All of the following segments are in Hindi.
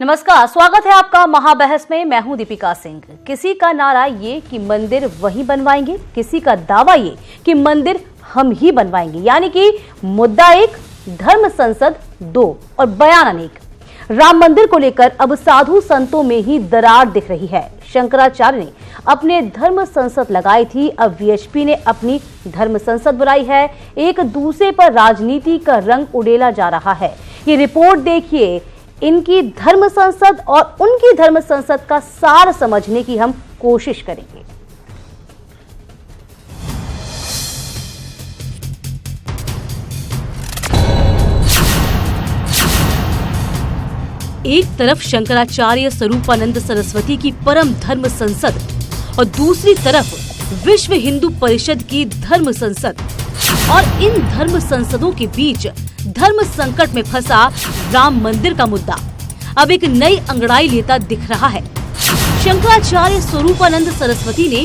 नमस्कार, स्वागत है आपका महाबहस में। मैं हूं दीपिका सिंह। किसी का नारा ये कि मंदिर वही बनवाएंगे, किसी का दावा ये कि मंदिर हम ही बनवाएंगे। यानी कि मुद्दा एक, धर्म संसद दो और बयान अनेक। राम मंदिर को लेकर अब साधु संतों में ही दरार दिख रही है। शंकराचार्य ने अपने धर्म संसद लगाई थी, अब वीएचपी ने अपनी धर्म संसद बुलाई है। एक दूसरे पर राजनीति का रंग उड़ेला जा रहा है। ये रिपोर्ट देखिए, इनकी धर्म संसद और उनकी धर्म संसद का सार समझने की हम कोशिश करेंगे। एक तरफ शंकराचार्य स्वरूपानंद सरस्वती की परम धर्म संसद और दूसरी तरफ विश्व हिंदू परिषद की धर्म संसद, और इन धर्म संसदों के बीच धर्म संकट में फंसा राम मंदिर का मुद्दा अब एक नई अंगड़ाई लेता दिख रहा है। शंकराचार्य स्वरूपानंद सरस्वती ने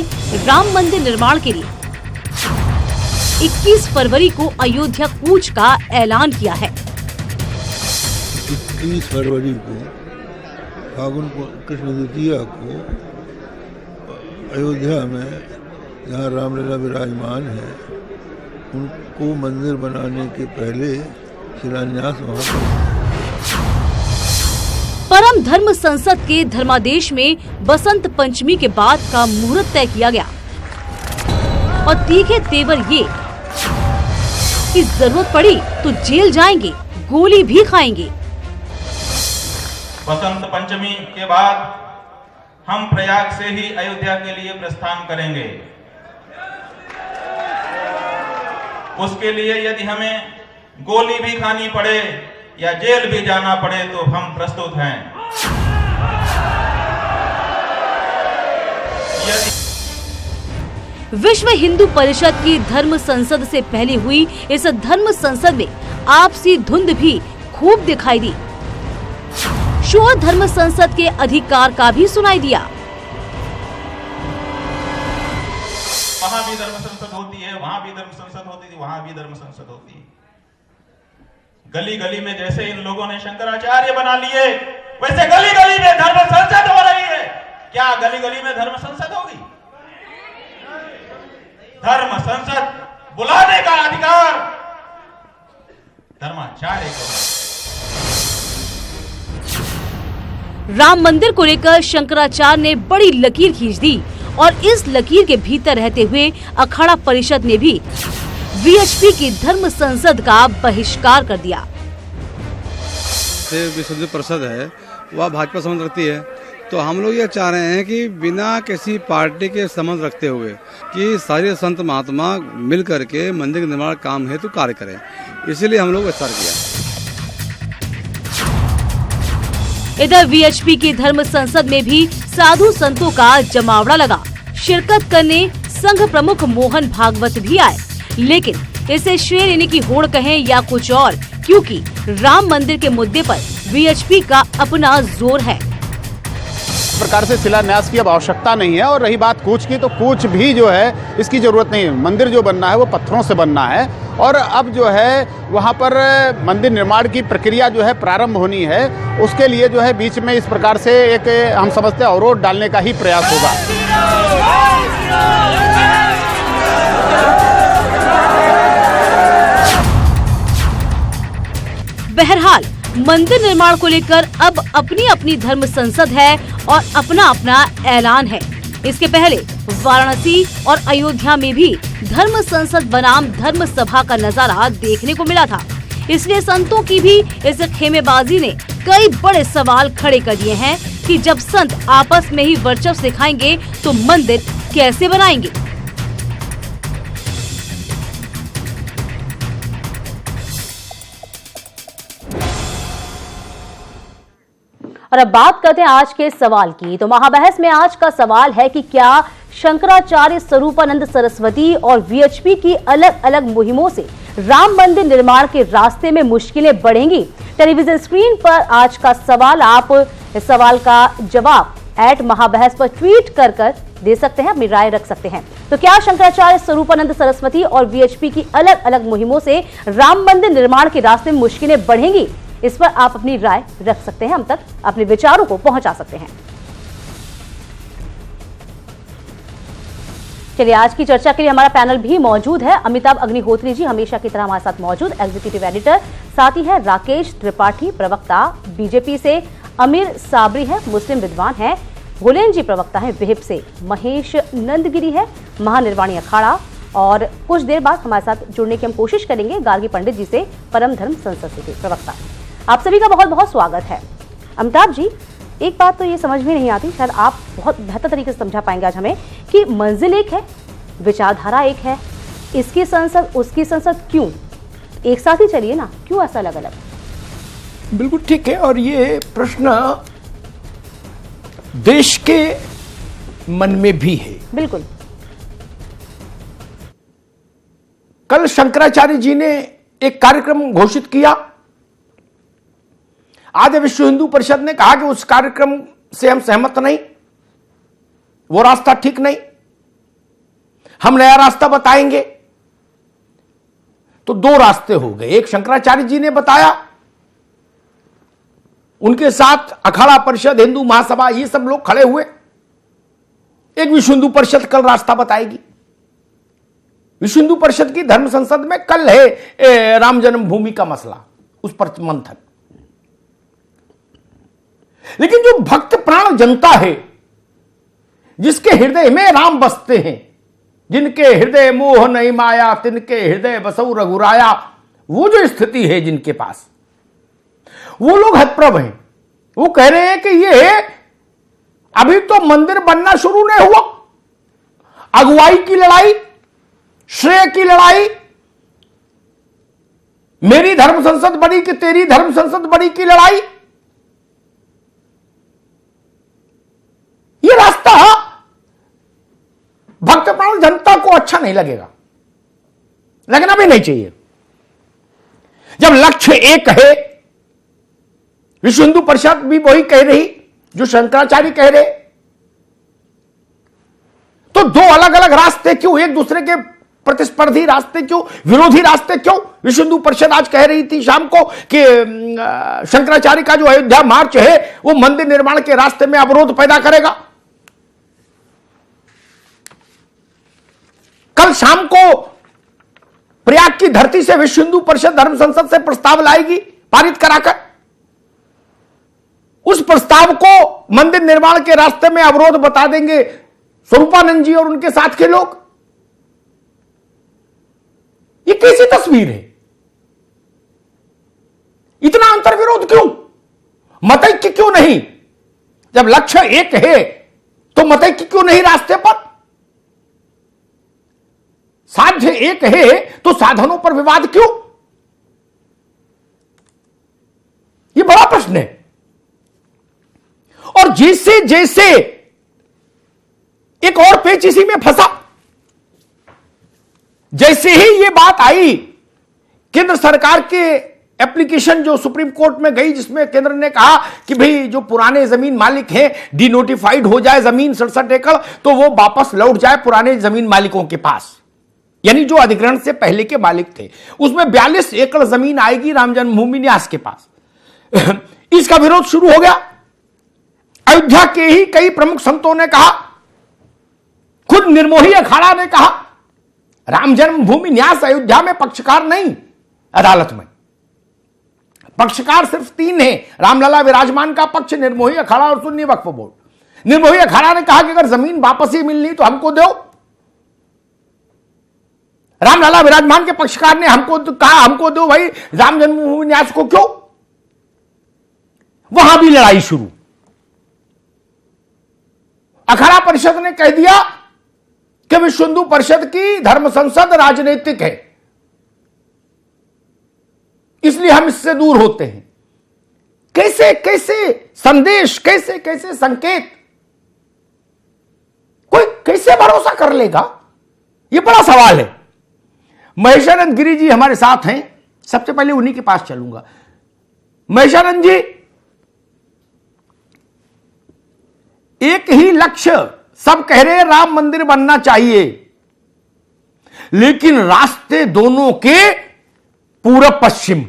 राम मंदिर निर्माण के लिए 21 फरवरी को अयोध्या कूच का ऐलान किया है। 21 फरवरी को फागुन कृष्ण द्वितीया को अयोध्या में जहाँ रामलला विराजमान है, उनको मंदिर बनाने के पहले शिलान्यास वहाँ परम धर्म संसद के धर्मादेश में बसंत पंचमी के बाद का मुहूर्त तय किया गया और तीखे तेवर ये कि जरूरत पड़ी तो जेल जाएंगे, गोली भी खाएंगे। बसंत पंचमी के बाद हम प्रयाग से ही अयोध्या के लिए प्रस्थान करेंगे। उसके लिए यदि हमें गोली भी खानी पड़े या जेल भी जाना पड़े तो हम प्रस्तुत हैं। विश्व हिंदू परिषद की धर्म संसद से पहले हुई इस धर्म संसद में आपसी धुंध भी खूब दिखाई दी। शोर धर्म संसद के अधिकार का भी सुनाई दिया। वहां भी धर्म संसद होती है, वहां भी धर्म संसद होती थी, वहां भी धर्म संसद होती है। गली गली में जैसे इन लोगों ने शंकराचार्य बना लिए, वैसे गली गली में धर्म संसद हो रही है। क्या गली गली में धर्म संसद होगी? धर्म संसद बुलाने का अधिकार धर्माचार्य को है। राम मंदिर को लेकर शंकराचार्य ने बड़ी लकीर खींच दी और इस लकीर के भीतर रहते हुए अखाड़ा परिषद ने भी वीएचपी की धर्म संसद का बहिष्कार कर दिया। विश्व हिंदू परिषद है, वह भाजपा संबंध रखती है, तो हम लोग ये चाह रहे हैं कि बिना किसी पार्टी के संबंध रखते हुए कि सारे संत महात्मा मिल करके मंदिर निर्माण काम हेतु कार्य करें, इसीलिए हम लोग विस्तार किया। इधर वीएचपी की धर्म संसद में भी साधु संतों का जमावड़ा लगा। शिरकत करने संघ प्रमुख मोहन भागवत भी आए, लेकिन इसे श्रेय लेने की होड़ कहें या कुछ और, क्योंकि राम मंदिर के मुद्दे पर वीएचपी का अपना जोर है। प्रकार से शिलान्यास की अब आवश्यकता नहीं है। और रही बात कूच की, तो कूच भी जो है इसकी जरूरत नहीं है। मंदिर जो बनना है वो पत्थरों से बनना है और अब जो है वहाँ पर मंदिर निर्माण की प्रक्रिया जो है प्रारंभ होनी है। उसके लिए जो है बीच में इस प्रकार से एक हम समझते हैं अवरोध डालने का ही प्रयास होगा। बहरहाल मंदिर निर्माण को लेकर अब अपनी अपनी धर्म संसद है और अपना अपना ऐलान है। इसके पहले वाराणसी और अयोध्या में भी धर्म संसद बनाम धर्म सभा का नजारा देखने को मिला था। इसलिए संतों की भी इस खेमेबाजी ने कई बड़े सवाल खड़े कर दिए हैं कि जब संत आपस में ही वर्चस्व दिखाएंगे तो मंदिर कैसे बनाएंगे। और अब बात करते हैं आज के सवाल की। तो महाबहस में आज का सवाल है कि क्या शंकराचार्य स्वरूपानंद सरस्वती और वीएचपी की अलग अलग मुहिमों से राम मंदिर निर्माण के रास्ते में मुश्किलें बढ़ेंगी? टेलीविजन स्क्रीन पर आज का सवाल, आप इस सवाल का जवाब @महाबहस पर ट्वीट कर दे सकते हैं, अपनी राय रख सकते हैं। तो क्या शंकराचार्य स्वरूपानंद सरस्वती और वीएचपी की अलग अलग मुहिमों से राम मंदिर निर्माण के रास्ते में मुश्किलें बढ़ेंगी? इस पर आप अपनी राय रख सकते हैं, हम तक अपने विचारों को पहुंचा सकते हैं। चलिए, आज की चर्चा के लिए हमारा पैनल भी मौजूद है। अमिताभ अग्निहोत्री जी हमेशा की तरह हमारे साथ मौजूद, एग्जीक्यूटिव एडिटर। साथ ही है राकेश त्रिपाठी, प्रवक्ता बीजेपी से। अमीर साबरी है, मुस्लिम विद्वान है। भोलेन जी प्रवक्ता है विहिप से। महेश नंदगिरी है, महानिर्वाणी अखाड़ा। और कुछ देर बाद हमारे साथ जुड़ने की हम कोशिश करेंगे गार्गी पंडित जी से, परम धर्म संसद के प्रवक्ता। आप सभी का बहुत बहुत स्वागत है। अमिताभ जी, एक बात तो ये समझ में नहीं आती, शायद आप बहुत बेहतर तरीके से समझा पाएंगे आज हमें, कि मंजिल एक है, विचारधारा एक है, इसकी संसद उसकी संसद, क्यों एक साथ ही चलिए ना, क्यों ऐसा अलग अलग? बिल्कुल ठीक है। और ये प्रश्न देश के मन में भी है। बिल्कुल। कल शंकराचार्य जी ने एक कार्यक्रम घोषित किया। आज विश्व हिंदू परिषद ने कहा कि उस कार्यक्रम से हम सहमत नहीं, वो रास्ता ठीक नहीं, हम नया रास्ता बताएंगे। तो दो रास्ते हो गए। एक शंकराचार्य जी ने बताया, उनके साथ अखाड़ा परिषद, हिंदू महासभा, ये सब लोग खड़े हुए। एक विश्व हिंदू परिषद कल रास्ता बताएगी। विश्व हिंदू परिषद की धर्म संसद में कल है राम जन्मभूमि का मसला, उस पर मंथन। लेकिन जो भक्त प्राण जनता है, जिसके हृदय में राम बसते हैं, जिनके हृदय मोह नहीं माया, तिनके हृदय बसौ रघुराया, वो जो स्थिति है जिनके पास, वो लोग हतप्रभ हैं। वो कह रहे हैं कि ये अभी तो मंदिर बनना शुरू नहीं हुआ, अगुवाई की लड़ाई, श्रेय की लड़ाई, मेरी धर्म संसद बड़ी कि तेरी धर्म संसद बड़ी की लड़ाई, ये रास्ता भक्त प्राण जनता को अच्छा नहीं लगेगा, लगना भी नहीं चाहिए। जब लक्ष्य एक है, विश्व हिंदू परिषद भी वही कह रही जो शंकराचार्य कह रहे, तो दो अलग अलग रास्ते क्यों, एक दूसरे के प्रतिस्पर्धी रास्ते क्यों, विरोधी रास्ते क्यों? विश्व हिंदू परिषद आज कह रही थी शाम को कि शंकराचार्य का जो अयोध्या मार्च है वो मंदिर निर्माण के रास्ते में अवरोध पैदा करेगा। कल शाम को प्रयाग की धरती से विश्व हिंदू परिषद धर्म संसद से प्रस्ताव लाएगी, पारित कराकर। उस प्रस्ताव को मंदिर निर्माण के रास्ते में अवरोध बता देंगे स्वरूपानंद जी और उनके साथ के लोग। ये कैसी तस्वीर है? इतना अंतर्विरोध क्यों? मतैक्य क्यों नहीं? जब लक्ष्य एक है तो मतैक्य क्यों नहीं रास्ते पर? साध्य एक है तो साधनों पर विवाद क्यों? यह बड़ा प्रश्न है। और जैसे जैसे एक और पेच इसी में फंसा, जैसे ही यह बात आई, केंद्र सरकार के एप्लीकेशन जो सुप्रीम कोर्ट में गई, जिसमें केंद्र ने कहा कि भाई जो पुराने जमीन मालिक हैं डिनोटिफाइड हो जाए जमीन 67 एकड़, तो वो वापस लौट जाए पुराने जमीन मालिकों के पास, यानी जो अधिग्रहण से पहले के मालिक थे। उसमें 42 एकड़ जमीन आएगी राम जन्मभूमि न्यास के पास। इसका विरोध शुरू हो गया। अयोध्या के ही कई प्रमुख संतों ने कहा, खुद निर्मोही अखाड़ा ने कहा, राम जन्मभूमि न्यास अयोध्या में पक्षकार नहीं, अदालत में पक्षकार सिर्फ 3 हैं, रामलला विराजमान का पक्ष, निर्मोही अखाड़ा और सुन्नी वक्फ बोर्ड। निर्मोही अखाड़ा ने कहा कि अगर जमीन वापस ही मिलनी तो हमको दो। रामलला विराजमान के पक्षकार ने हमको कहा हमको दो भाई, राम जन्मभूमि न्यास को क्यों? वहां भी लड़ाई शुरू। अखाड़ा परिषद ने कह दिया कि विश्व हिंदू परिषद की धर्म संसद राजनीतिक है, इसलिए हम इससे दूर होते हैं। कैसे कैसे संदेश, कैसे कैसे संकेत, कोई कैसे भरोसा कर लेगा? यह बड़ा सवाल है। महेशानंद गिरी जी हमारे साथ हैं, सबसे पहले उन्हीं के पास चलूंगा। महेशानंद जी, एक ही लक्ष्य, सब कह रहे हैं राम मंदिर बनना चाहिए, लेकिन रास्ते दोनों के पूर्व पश्चिम,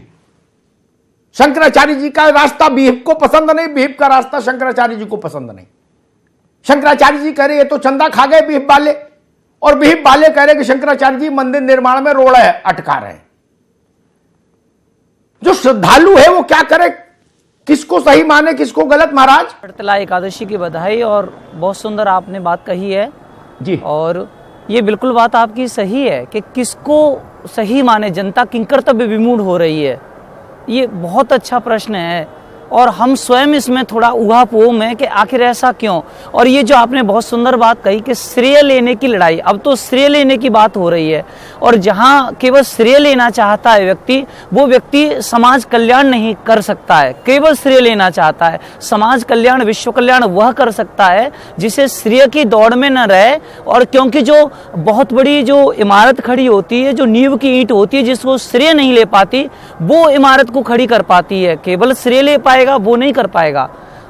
शंकराचार्य जी का रास्ता बीहप को पसंद नहीं, बीहप का रास्ता शंकराचार्य जी को पसंद नहीं। शंकराचार्य जी कह रहे ये तो चंदा खा गए बीहप वाले, और बीहप वाले कह रहे कि शंकराचार्य जी मंदिर निर्माण में रोड़ा अटका रहे हैं। जो श्रद्धालु है वो क्या करे, किसको सही माने किसको गलत? महाराज, हरताल एकादशी की बधाई, और बहुत सुंदर आपने बात कही है जी। और ये बिल्कुल बात आपकी सही है कि किसको सही माने, जनता किन कर्तव्य विमूढ़ हो रही है। ये बहुत अच्छा प्रश्न है और हम स्वयं इसमें थोड़ा ऊहापोह है कि आखिर ऐसा क्यों। और ये जो आपने बहुत सुंदर बात कही कि श्रेय लेने की लड़ाई, अब तो श्रेय लेने की बात हो रही है, और जहां केवल श्रेय लेना चाहता है व्यक्ति, वो व्यक्ति समाज कल्याण नहीं कर सकता है। केवल श्रेय लेना चाहता है, समाज कल्याण विश्व कल्याण वह कर सकता है जिसे श्रेय की दौड़ में न रहे। और क्योंकि जो बहुत बड़ी जो इमारत खड़ी होती है, जो नींव की ईंट होती है, जिसको श्रेय नहीं ले पाती, वो इमारत को खड़ी कर पाती है। केवल श्रेय ले पाएगा वो नहीं कर पाएगा।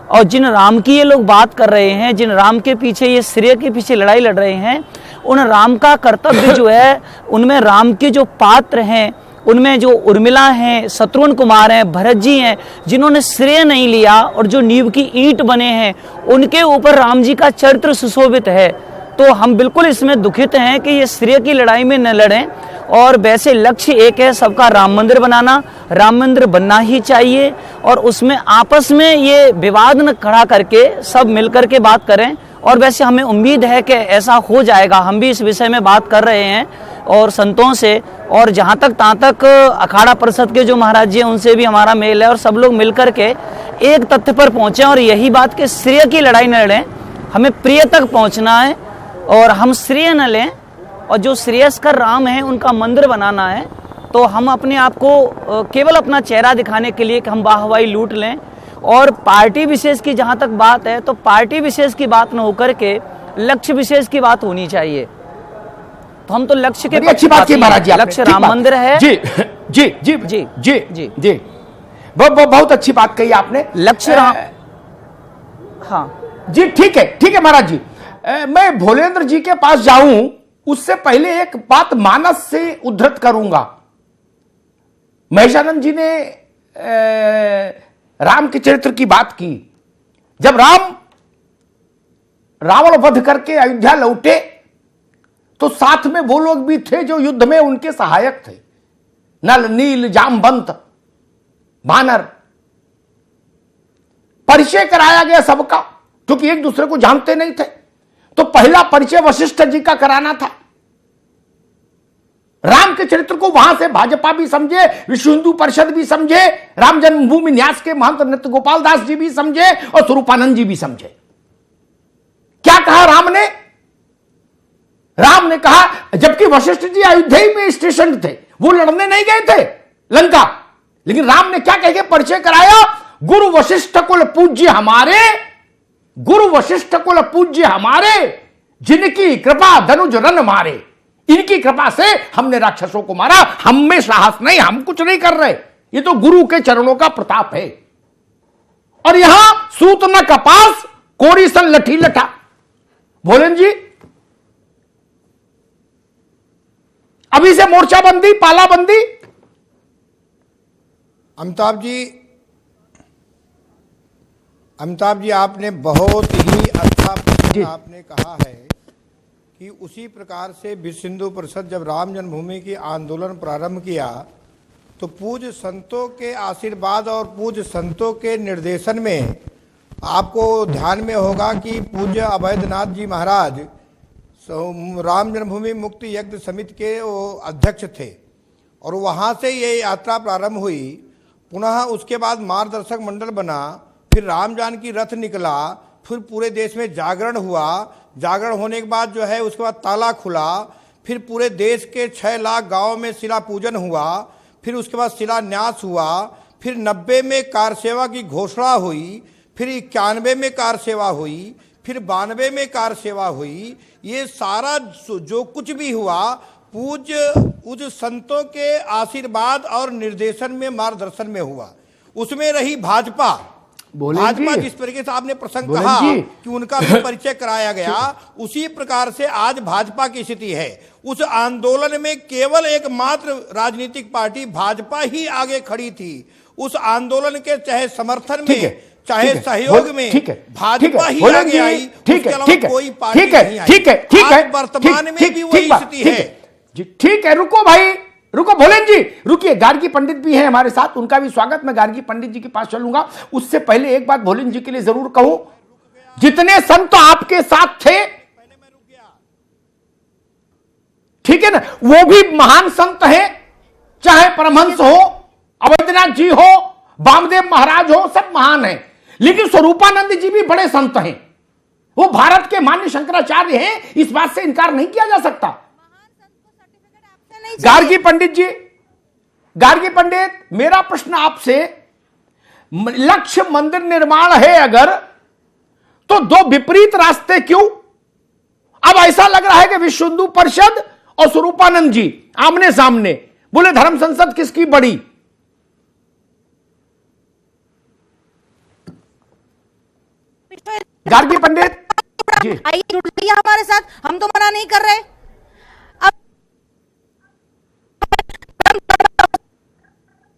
और जिन राम की ये लोग बात कर रहे हैं, जिन राम के पीछे, ये श्रेय के पीछे लड़ाई लड़ रहे हैं, उन राम का कर्तव्य जो है, उनमें राम के जो पात्र हैं, उनमें जो उर्मिला हैं, शत्रुघ्न कुमार हैं, भरत जी हैं, जिन्होंने श्रेय नहीं लिया और जो नींव की ईंट बने हैं, उनके ऊपर राम जी का चरित्र सुशोभित है। तो हम बिल्कुल इसमें दुखित हैं कि ये श्रेय की लड़ाई में न लड़ें। और वैसे लक्ष्य एक है, सबका राम मंदिर बनाना, राम मंदिर बनना ही चाहिए, और उसमें आपस में ये विवाद न खड़ा करके सब मिलकर के बात करें। और वैसे हमें उम्मीद है कि ऐसा हो जाएगा। हम भी इस विषय में बात कर रहे हैं और संतों से, और जहाँ तक तहाँ तक अखाड़ा परिषद के जो महाराज जी हैं उनसे भी हमारा मेल है, और सब लोग मिलकर के एक तथ्य पर पहुँचें, और यही बात कि श्रेय की लड़ाई न लड़ें, हमें प्रिय तक पहुँचना है और हम श्रेय न लें। और जो श्रेयस्कर राम है उनका मंदिर बनाना है, तो हम अपने आप को केवल अपना चेहरा दिखाने के लिए कि हम वाहवाही लूट लें, और पार्टी विशेष की जहां तक बात है, तो पार्टी विशेष की बात न होकर के लक्ष्य विशेष की बात होनी चाहिए। तो हम तो लक्ष्य के अच्छी बात की महाराज जी, लक्ष्य राम मंदिर है। जी जी जी जी जी जी जी, बहुत अच्छी बात कही आपने। लक्ष्य राम, हाँ जी, ठीक है महाराज जी। मैं भोलेंद्र जी के पास जाऊं उससे पहले एक बात मानस से उद्धृत करूंगा। महेशानंद जी ने राम के चरित्र की बात की। जब राम रावण वध करके अयोध्या लौटे तो साथ में वो लोग भी थे जो युद्ध में उनके सहायक थे, नल, नील, जामवंत, वानर। परिचय कराया गया सबका, क्योंकि एक दूसरे को जानते नहीं थे। तो पहला परिचय वशिष्ठ जी का कराना था। राम के चरित्र को वहां से भाजपा भी समझे, विश्व हिंदू परिषद भी समझे, राम जन्मभूमि न्यास के महंत नृत्य गोपाल दास जी भी समझे, और स्वरूपानंद जी भी समझे। क्या कहा राम ने? राम ने कहा, जबकि वशिष्ठ जी अयोध्या में स्टेशन थे, वो लड़ने नहीं गए थे लंका, लेकिन राम ने क्या कह के परिचय कराया? गुरु वशिष्ठ कुल पूज्य हमारे, गुरु वशिष्ठ कुल पूज्य हमारे, जिनकी कृपा धनुज रन मारे। इनकी कृपा से हमने राक्षसों को मारा, हम में साहस नहीं, हम कुछ नहीं कर रहे, ये तो गुरु के चरणों का प्रताप है। और यहां सूत न कपास, कोरी सन लठी लठा। भोलेन जी, अभी से मोर्चाबंदी, पालाबंदी। अमिताभ जी, आपने बहुत ही अच्छा प्रश्न आपने कहा है कि उसी प्रकार से विश्व हिंदू परिषद जब राम जन्मभूमि की आंदोलन प्रारंभ किया तो पूज्य संतों के आशीर्वाद और पूज्य संतों के निर्देशन में, आपको ध्यान में होगा कि पूज्य अभयनाथ जी महाराज राम जन्मभूमि मुक्ति यज्ञ समिति के वो अध्यक्ष थे, और वहाँ से ये यात्रा प्रारंभ हुई। पुनः उसके बाद मार्गदर्शक मंडल बना, फिर राम जानकी रथ निकला, फिर पूरे देश में जागरण हुआ। जागरण होने के बाद जो है उसके बाद ताला खुला, फिर पूरे देश के 6 लाख गाँव में शिला पूजन हुआ, फिर उसके बाद शिलान्यास हुआ, फिर 90 में कार सेवा की घोषणा हुई, फिर 91 में कार सेवा हुई, फिर 92 में कार सेवा हुई। ये सारा जो कुछ भी हुआ पूज्य संतों के आशीर्वाद और निर्देशन में, मार्गदर्शन में हुआ। उसमें रही भाजपा, भाजपा जिस तरीके से आपने प्रसंग कहा कि उनका भी परिचय कराया गया, उसी प्रकार से आज भाजपा की स्थिति है। उस आंदोलन में केवल एकमात्र राजनीतिक पार्टी भाजपा ही आगे खड़ी थी। उस आंदोलन के चाहे समर्थन में चाहे सहयोग में भाजपा ही आगे आई, उसके अलावा कोई पार्टी नहीं आई। आज वर्तमान में भी वही स्थिति है। ठीक है, रुको भाई, रुको भोलेन जी, रुकिए। गार्गी पंडित भी हैं हमारे साथ, उनका भी स्वागत। मैं गार्गी पंडित जी के पास चलूंगा। उससे पहले एक बात भोलेन जी के लिए जरूर कहूं, जितने संत आपके साथ थे, ठीक है ना, वो भी महान संत हैं, चाहे परमहंस हो, अवैधनाथ जी हो, वामदेव महाराज हो, सब महान हैं। लेकिन स्वरूपानंद जी भी बड़े संत हैं, वो भारत के मान्य शंकराचार्य हैं, इस बात से इनकार नहीं किया जा सकता। गार्गी पंडित जी, गार्गी पंडित, मेरा प्रश्न आपसे, लक्ष्य मंदिर निर्माण है अगर, तो दो विपरीत रास्ते क्यों? अब ऐसा लग रहा है कि विश्व हिंदू परिषद और स्वरूपानंद जी आमने सामने, बोले धर्म संसद किसकी बड़ी? गार्गी पंडित जी, आइए जुड़ जाइए हमारे साथ, हम तो मना नहीं कर रहे।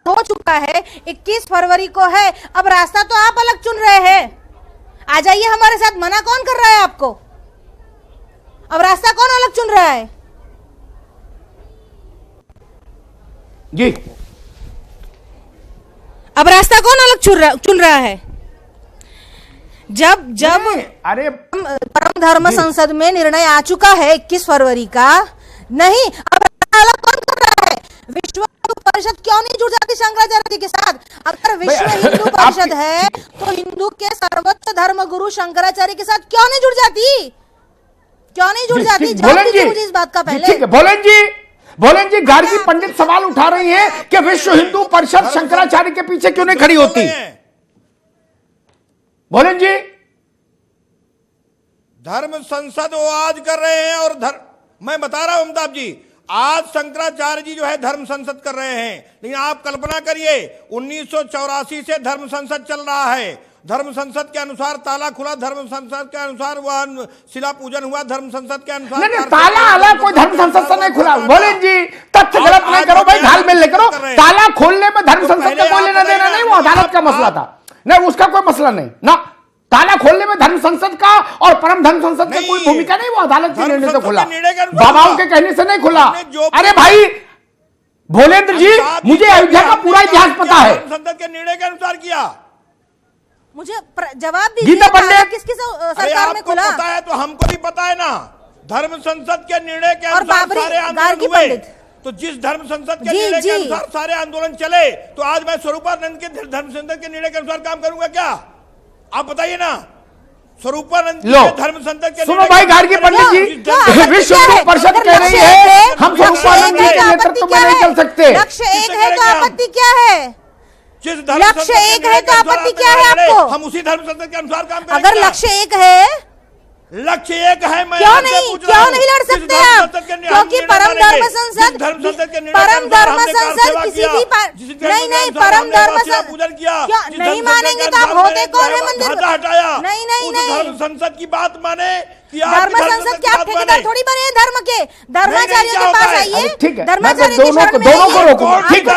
हो चुका है, 21 फरवरी को है, अब रास्ता तो आप अलग चुन रहे हैं। आ जाइए हमारे साथ, मना कौन कर रहा है आपको? अब रास्ता कौन अलग चुन रहा है? जी, अब रास्ता कौन अलग चुन रहा है? जब अरे परम धर्म संसद में निर्णय आ चुका है 21 फरवरी का, नहीं, अब अलग कौन कर रहा है? विश्व हिंदू परिषद क्यों नहीं जुड़ जाती शंकराचार्य जी के साथ? अगर विश्व हिंदू परिषद है तो हिंदू के सर्वोच्च धर्म गुरु शंकराचार्य के साथ क्यों नहीं जुड़ जाती? क्यों नहीं जुड़ जाती? जवाब दीजिए मुझे इस बात का पहले। ठीक है भोलेन जी, गार्गी पंडित सवाल उठा रही हैं कि विश्व हिंदू परिषद शंकराचार्य के पीछे क्यों नहीं खड़ी होती? भोलेन जी, धर्म संसद वो आज कर रहे हैं और मैं बता रहा हूं अमिताभ जी, आज शंकराचार्य जी जो है धर्म संसद कर रहे हैं, लेकिन आप कल्पना करिए 1984 से धर्म संसद चल रहा है। धर्म संसद के अनुसार ताला खुला, धर्म संसद के अनुसार वह शिला पूजन हुआ, धर्म संसद के अनुसार नहीं, ताला अलग कोई धर्म संसद से नहीं खुला। भोलेन जी, तथ्य गलत नहीं करो भाई, घालमेल नहीं करो। ताला खोलने में धर्म संसद का कोई लेना देना नहीं, वो अदालत का मसला था, नहीं उसका कोई मसला नहीं ना। ताला खोलने में धर्म संसद का और परम धर्म संसद की कोई भूमिका नहीं, वो अदालत के निर्णय से खुला, बाबाओं के कहने से नहीं खुला। अरे भाई भोलेंद्र जी, मुझे अयोध्या का पूरा इतिहास पता है। संसद के निर्णय के अनुसार किया। मुझे जवाब दीजिए, गीता पंडित, किसकी सरकार में खुला? पता है तो हमको भी पता है ना। धर्म संसद के निर्णय के अनुसार सारे आंदोलन हुए, पंडित, तो जिस धर्म संसद के निर्णय के अनुसार सारे आंदोलन चले, तो आज मैं स्वरूपानंद के धर्म संसद के निर्णय के अनुसार काम करूंगा क्या? आप बताइए ना। स्वरूपानंद धर्म संसद के, सुनो भाई गार्गी पंडित जी, विश्व हिंदू परिषद कह रही है हम स्वरूपानंद जी के नेतृत्व में नहीं चल सकते। लक्ष्य एक है तो आपत्ति क्या है? लक्ष्य एक है तो आपत्ति क्या है आपको? हम उसी धर्म संसद के अनुसार काम करेंगे। अगर लक्ष्य एक है, लक्ष्य एक है, मैं क्यों नहीं लड़ सकते आप? क्योंकि परम धर्म संसद किसी भी नहीं, परम धर्म पूजन किया नहीं मानेंगे तो आप होते कौन है मंदिर? हटाया नहीं धर्म संसद की बात माने कि धर्म संसद के आप ठेकेदार थोड़ी बने धर्म के। धर्माचार्यों के पास आइए, ठीक है, धर्माचार्य दोनों को रोकूंगा, ठीक है,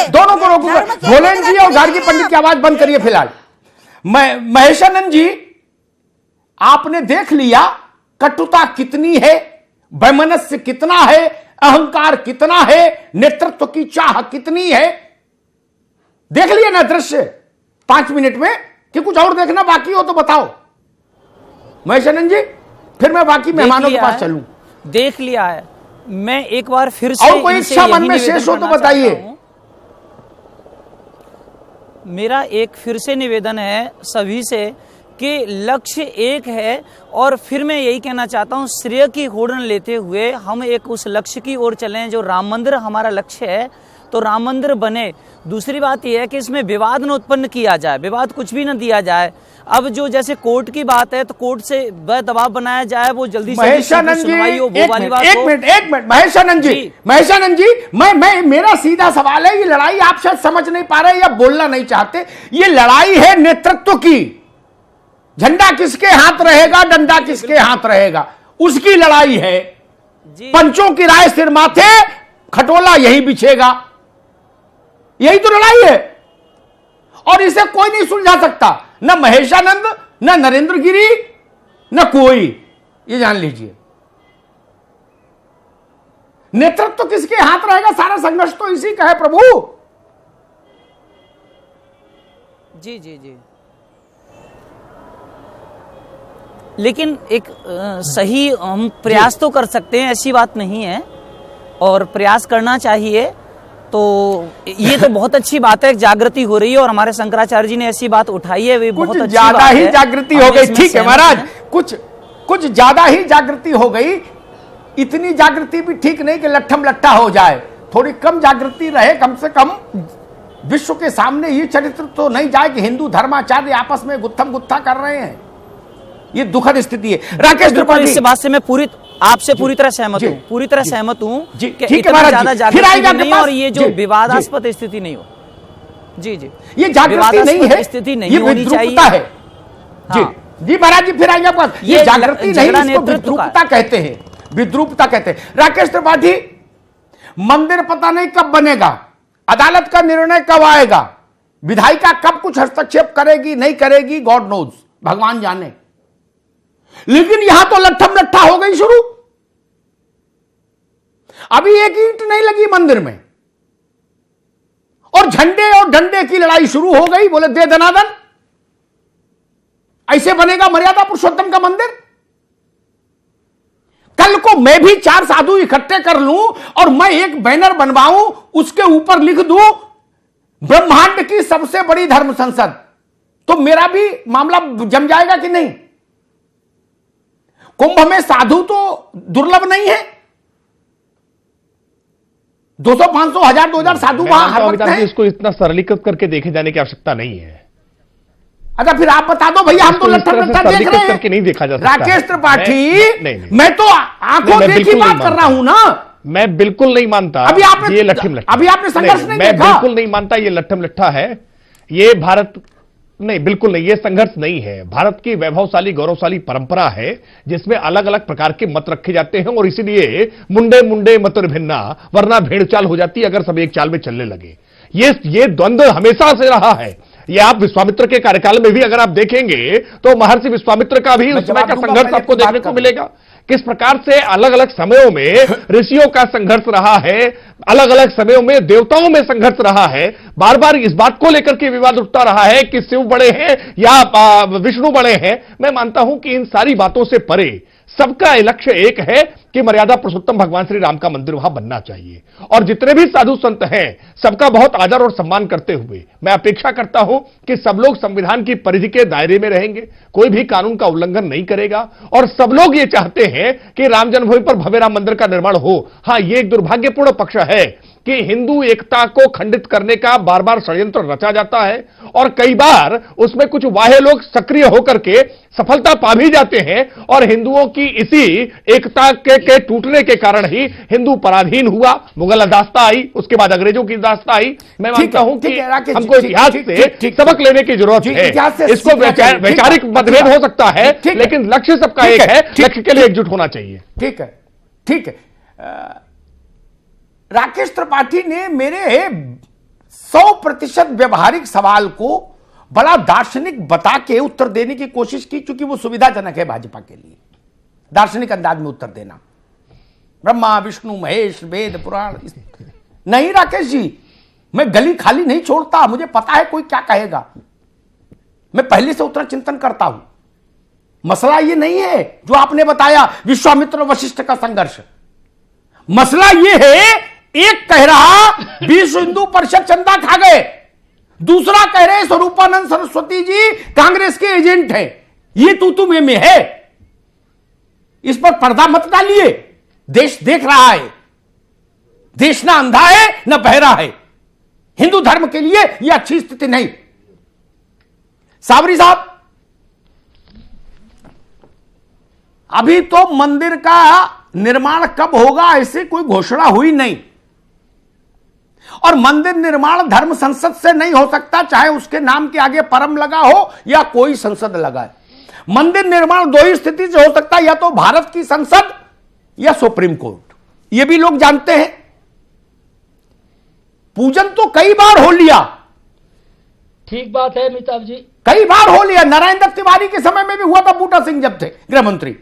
दोनों को रोकूंगा। भोलेन जी और गार्गी पंडित की आवाज बंद करिए फिलहाल। महेशानंद जी, आपने देख लिया कटुता कितनी है, वैमनस्य कितना है, अहंकार कितना है, नेतृत्व की चाह कितनी है। देख लिया ना दृश्य 5 मिनट में, कि कुछ और देखना बाकी हो तो बताओ महेशानंद जी, फिर मैं बाकी मेहमानों के पास चलूं। देख लिया है, मैं एक बार फिर से, और कोई इच्छा मन में शेष हो तो बताइए। मेरा एक फिर से निवेदन है सभी से कि लक्ष्य एक है, और फिर मैं यही कहना चाहता हूं, श्रेय की होड़ न लेते हुए हम एक उस लक्ष्य की ओर चलें जो राम मंदिर हमारा लक्ष्य है। तो राम मंदिर बने। दूसरी बात यह है कि इसमें विवाद न उत्पन्न किया जाए, विवाद कुछ भी न दिया जाए। अब जो जैसे कोर्ट की बात है तो कोर्ट से वह दबाव बनाया जाए, वो जल्दी से महेशानंद जी, सुनवाई हो, वो वाली बात हो। एक मिनट महेशानंद जी, मैं मेरा सीधा सवाल है, ये लड़ाई आप शायद समझ नहीं पा रहे या बोलना नहीं चाहते। ये लड़ाई है नेतृत्व की। झंडा किसके हाथ रहेगा, डंडा किसके हाथ रहेगा, उसकी लड़ाई है। पंचों की राय सिर माथे, खटोला यही बिछेगा, यही तो लड़ाई है। और इसे कोई नहीं सुलझा सकता, न महेशानंद, न नरेंद्र गिरी, न कोई। ये जान लीजिए, नेतृत्व किसके हाथ रहेगा, सारा संघर्ष तो इसी का है प्रभु। जी जी जी। लेकिन एक सही हम प्रयास तो कर सकते हैं, ऐसी बात नहीं है, और प्रयास करना चाहिए। तो ये तो बहुत अच्छी बात है, जागृति हो रही है, और हमारे शंकराचार्य जी ने ऐसी बात उठाई है, वे बहुत अच्छी ज्यादा बात ही है। जागृति हो गई। ठीक है महाराज, कुछ ज्यादा ही जागृति हो गई। इतनी जागृति भी ठीक नहीं कि लट्ठम लट्ठा हो जाए, थोड़ी कम जागृति रहे। कम से कम विश्व के सामने ये चरित्र तो नहीं जाए कि हिंदू धर्माचार्य आपस में गुत्थम गुत्था कर रहे हैं। ये दुखद स्थिति है। राकेश त्रिपाठी, इस बात से मैं आपसे पूरी तरह सहमत हूँ, पूरी तरह सहमत हूँ कि ठीक है इतना महाराज ज्यादा जी, जागृति नहीं, और ये जो विवादास्पद स्थिति नहीं हो। जी जी, ये जागृति नहीं है, स्थिति नहीं ये होनी चाहिए। विद्रूपता है। जी जी महाराज जी, फिर आएंगे आपके पास। ये जागृति नहीं, इसको विद्रूपता कहते हैं, विद्रूपता कहते हैं। राकेश त्रिपाठी, मंदिर पता नहीं कब बनेगा, अदालत का निर्णय कब आएगा, विधायिका कब कुछ हस्तक्षेप करेगी नहीं करेगी, गॉड नोज, भगवान जाने। लेकिन यहां तो लट्ठम लट्ठा हो गई शुरू। अभी एक ईंट नहीं लगी मंदिर में, और झंडे और डंडे की लड़ाई शुरू हो गई। बोले दे दनादन, ऐसे बनेगा मर्यादा पुरुषोत्तम का मंदिर। कल को मैं भी 4 साधु इकट्ठे कर लूं और मैं एक बैनर बनवाऊं, उसके ऊपर लिख दूं ब्रह्मांड की सबसे बड़ी धर्म संसद, तो मेरा भी मामला जम जाएगा कि नहीं? कुंभ में साधु तो दुर्लभ नहीं है, 200, 500, 1000, 2000 साधु वहां हर वक्त हैं। इसको इतना सरलीकृत करके देखे जाने की आवश्यकता नहीं है। अच्छा फिर आप बता दो भैया, हम तो लट्ठम लट्ठा देख रहे हैं। करके नहीं देखा जा सकता। राकेश त्रिपाठी, मैं तो आंखों देखी बात कर रहा हूं ना। मैं बिल्कुल नहीं मानता अभी आपने ये लट्ठम लट्ठा, अभी आपने संघर्ष नहीं मैं देखा। बिल्कुल नहीं मानता ये लट्ठम लट्ठा है। ये भारत नहीं, बिल्कुल नहीं, ये संघर्ष नहीं है। भारत की वैभवशाली गौरवशाली परंपरा है जिसमें अलग अलग प्रकार के मत रखे जाते हैं, और इसीलिए मुंडे मुंडे मतर भिन्ना, वरना भेड़चाल हो जाती है अगर सब एक चाल में चलने लगे। ये द्वंद्व हमेशा से रहा है। ये आप विश्वामित्र के कार्यकाल में भी अगर आप देखेंगे तो महर्षि विश्वामित्र का भी उस समय का संघर्ष आपको देखने को मिलेगा। किस प्रकार से अलग अलग समयों में ऋषियों का संघर्ष रहा है, अलग अलग समयों में देवताओं में संघर्ष रहा है। बार बार इस बात को लेकर के विवाद उठता रहा है कि शिव बड़े हैं या विष्णु बड़े हैं। मैं मानता हूं कि इन सारी बातों से परे सबका लक्ष्य एक है कि मर्यादा पुरुषोत्तम भगवान श्री राम का मंदिर वहां बनना चाहिए। और जितने भी साधु संत हैं सबका बहुत आदर और सम्मान करते हुए मैं अपेक्षा करता हूं कि सब लोग संविधान की परिधि के दायरे में रहेंगे, कोई भी कानून का उल्लंघन नहीं करेगा, और सब लोग ये चाहते हैं कि राम जन्मभूमि पर भव्य राम मंदिर का निर्माण हो। हां, ये एक दुर्भाग्यपूर्ण पक्ष है कि हिंदू एकता को खंडित करने का बार बार षड्यंत्र रचा जाता है, और कई बार उसमें कुछ वाहे लोग सक्रिय होकर के सफलता पा भी जाते हैं, और हिंदुओं की इसी एकता के टूटने के कारण ही हिंदू पराधीन हुआ। मुगल दास्ता आई, उसके बाद अंग्रेजों की दास्ता आई। मैं मानता हूं कि हमको इतिहास से सबक लेने की जरूरत है। इसको वैचारिक मतभेद हो सकता है, लेकिन लक्ष्य सबका एक है, लक्ष्य के लिए एकजुट होना चाहिए। ठीक है, ठीक है। राकेश त्रिपाठी ने मेरे 100% व्यवहारिक सवाल को बड़ा दार्शनिक बता के उत्तर देने की कोशिश की, क्योंकि वो सुविधाजनक है भाजपा के लिए, दार्शनिक अंदाज में उत्तर देना। ब्रह्मा विष्णु महेश वेद पुराण नहीं। राकेश जी, मैं गली खाली नहीं छोड़ता, मुझे पता है कोई क्या कहेगा। मैं पहले से उतना चिंतन करता हूं। मसला ये नहीं है जो आपने बताया विश्वामित्र वशिष्ठ का संघर्ष। मसला ये है, एक कह रहा विश्व हिंदू परिषद चंदा खा गए, दूसरा कह रहे स्वरूपानंद सरस्वती जी कांग्रेस के एजेंट हैं। ये तू में है, इस पर पर्दा मत डालिए। देश देख रहा है, देश ना अंधा है ना बहरा है। हिंदू धर्म के लिए यह अच्छी स्थिति नहीं। साबरी साहब, अभी तो मंदिर का निर्माण कब होगा ऐसे कोई घोषणा हुई नहीं, और मंदिर निर्माण धर्म संसद से नहीं हो सकता, चाहे उसके नाम के आगे परम लगा हो या कोई संसद लगा है। मंदिर निर्माण दो ही स्थिति से हो सकता है, या तो भारत की संसद या सुप्रीम कोर्ट। यह भी लोग जानते हैं। पूजन तो कई बार हो लिया, ठीक बात है अमिताभ जी, कई बार हो लिया। नारायण दत्त तिवारी के समय में भी हुआ था, बूटा सिंह जब थे गृह मंत्री।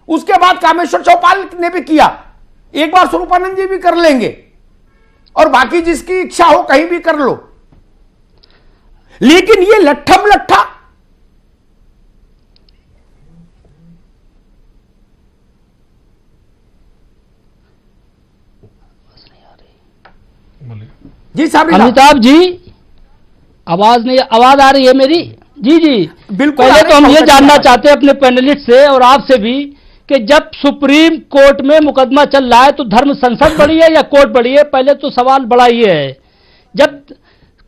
उसके बाद कामेश्वर चौपाल ने भी किया, एक बार स्वरूपानंद जी भी कर लेंगे, और बाकी जिसकी इच्छा हो कहीं भी कर लो। लेकिन ये लट्ठम लट्ठा जी साहब, अमिताभ जी आवाज नहीं, आवाज आ रही है मेरी? जी जी बिल्कुल। पहले तो हम ये जानना चाहते हैं अपने पैनलिस्ट से और आपसे भी कि जब सुप्रीम कोर्ट में मुकदमा चल रहा है तो धर्म संसद बड़ी है या कोर्ट बड़ी है? पहले तो सवाल बड़ा ये है, जब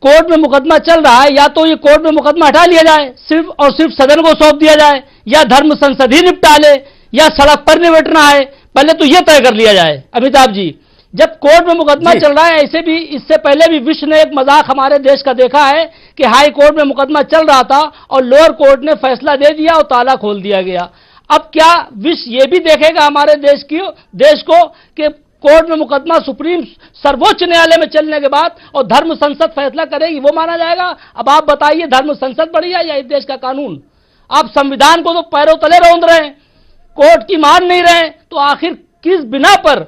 कोर्ट में मुकदमा चल रहा है या तो ये कोर्ट में मुकदमा हटा लिया जाए सिर्फ और सिर्फ सदन को सौंप दिया जाए, या धर्म संसद ही निपटा ले, या सड़क पर निपटना है, पहले तो ये तय कर लिया जाए। अमिताभ जी, जब कोर्ट में मुकदमा चल रहा है, ऐसे भी इससे पहले भी विश्व ने एक मजाक हमारे देश का देखा है कि हाई कोर्ट में मुकदमा चल रहा था और लोअर कोर्ट ने फैसला दे दिया और ताला खोल दिया गया। अब क्या विश्व ये भी देखेगा हमारे देश को कि कोर्ट में मुकदमा सुप्रीम सर्वोच्च न्यायालय में चलने के बाद और धर्म संसद फैसला करेगी, वो माना जाएगा? अब आप बताइए, धर्म संसद बड़ी है या इस देश का कानून? आप संविधान को तो पैरों तले रौंद रहे हैं, कोर्ट की मान नहीं रहे, तो आखिर किस बिना पर,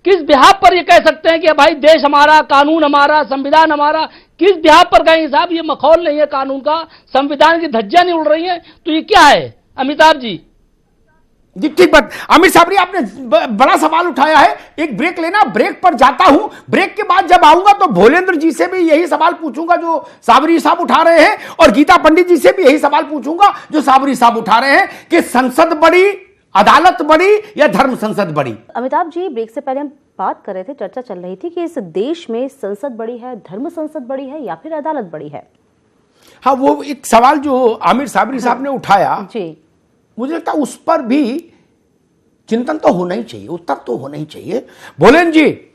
किस बिहाफ पर ये कह सकते हैं कि भाई देश हमारा, कानून हमारा, संविधान हमारा? किस बिहाफ पर कहेंगे साहब? ये मखौल नहीं है कानून का, संविधान की धज्जियां नहीं उड़ रही हैं, तो ये क्या है अमिताभ जी? जी ठीक बात। अमित साबरी, आपने बड़ा सवाल उठाया है। एक ब्रेक लेना, ब्रेक पर जाता हूं। ब्रेक के बाद जब आऊंगा तो भोलेंद्र जी से भी यही सवाल पूछूंगा जो साबरी साहब उठा रहे हैं, और गीता पंडित जी से भी यही सवाल पूछूंगा जो साबरी साहब उठा रहे हैं कि संसद बड़ी, अदालत बड़ी या धर्म संसद बड़ी? अमिताभ जी, ब्रेक से पहले हम बात कर रहे थे, चर्चा चल रही थी कि इस देश में संसद बड़ी है, धर्म संसद बड़ी है या फिर अदालत बड़ी है? हाँ, वो एक सवाल जो आमिर साबरी साहब ने उठाया जी, मुझे लगता है उस पर भी चिंतन तो होना ही चाहिए, उत्तर तो होना ही चाहिए। भोलेन जी,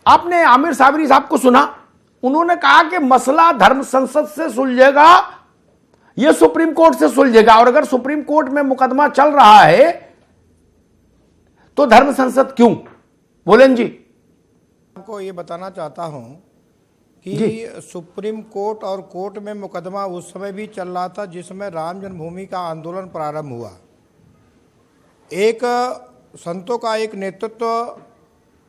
आपने आमिर साबरी साहब को सुना, उन्होंने कहा कि मसला धर्म संसद से सुलझेगा, यह सुप्रीम कोर्ट से सुलझेगा, और अगर सुप्रीम कोर्ट में मुकदमा चल रहा है तो धर्म संसद क्यों? भोलेन जी, आपको ये बताना चाहता हूं कि सुप्रीम कोर्ट और कोर्ट में मुकदमा उस समय भी चल रहा था जिसमें राम जन्मभूमि का आंदोलन प्रारंभ हुआ। एक संतों का एक नेतृत्व,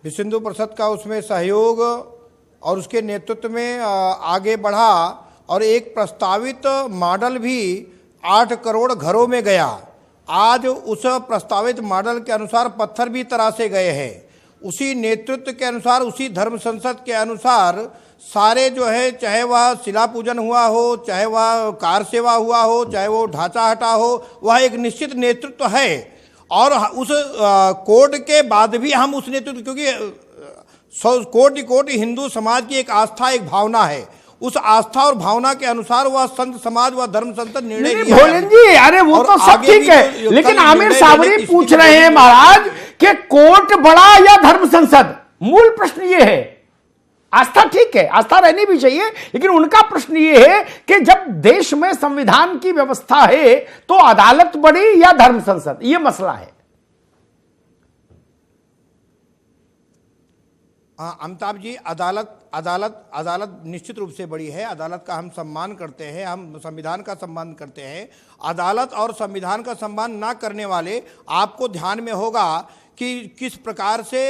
विश्व हिंदू परिषद का उसमें सहयोग और उसके नेतृत्व में आगे बढ़ा, और एक प्रस्तावित मॉडल भी 8 करोड़ घरों में गया। आज उस प्रस्तावित मॉडल के अनुसार पत्थर भी तराशे गए हैं। उसी नेतृत्व के अनुसार, उसी धर्म संसद के अनुसार सारे जो है, चाहे वह शिला पूजन हुआ हो, चाहे वह कार सेवा हुआ हो, चाहे वो ढांचा हटा हो, वह एक निश्चित नेतृत्व है। और उस कोर्ट के बाद भी हम उस नेतृत्व, क्योंकि कोटि हिंदू समाज की एक आस्था, एक भावना है, उस आस्था और भावना के अनुसार वह संत समाज, वह धर्म संसद निर्णय लिया। भोलेन जी, अरे वो तो सब ठीक है, लेकिन आमिर साबरी पूछ रहे हैं महाराज कि कोर्ट बड़ा या धर्म संसद? मूल प्रश्न ये है। आस्था ठीक है, आस्था रहनी भी चाहिए, लेकिन उनका प्रश्न ये है कि जब देश में संविधान की व्यवस्था है तो अदालत बड़ी या धर्म संसद? ये मसला है। अमिताभ जी, अदालत निश्चित रूप से बड़ी है। अदालत का हम सम्मान करते हैं, हम संविधान का सम्मान करते हैं। अदालत और संविधान का सम्मान ना करने वाले, आपको ध्यान में होगा कि किस प्रकार से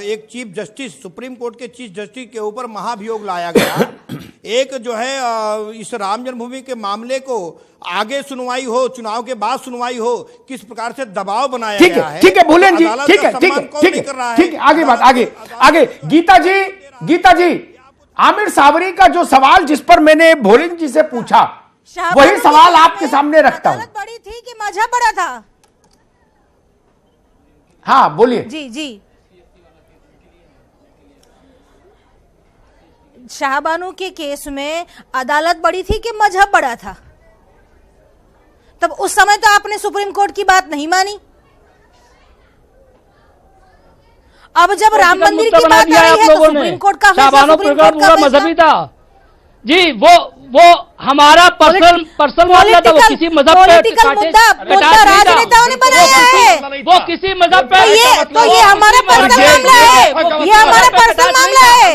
एक चीफ जस्टिस, सुप्रीम कोर्ट के चीफ जस्टिस के ऊपर महाभियोग लाया गया। एक जो है इस राम जन्मभूमि के मामले को आगे सुनवाई हो, चुनाव के बाद सुनवाई हो, किस प्रकार से दबाव बनाया गया है। ठीक है भोलेन जी, ठीक है, आगे बात, आगे गीता जी, आमिर साबरी का जो सवाल जिस पर मैंने भोलेन जी से पूछा, वही सवाल आपके सामने रखता हूं। अदालत बड़ी थी कि मजहब बड़ा था? हाँ बोलिए। जी जी शाहबानो के केस में अदालत बड़ी थी कि मजहब बड़ा था? तब उस समय तो आपने सुप्रीम कोर्ट की बात नहीं मानी। अब जब राम मंदिर की बात आ रही है तो सुप्रीम कोर्ट का शाहबानो प्रकरण पूरा मजहबी था जी। वो हमारा पर्सनल मामला था, वो किसी मजहब पे मुद्दा राजनेताओं ने बनाया है, वो किसी मजहब पे तो ये हमारा पर्सनल मामला है, ये हमारा पर्सनल मामला है,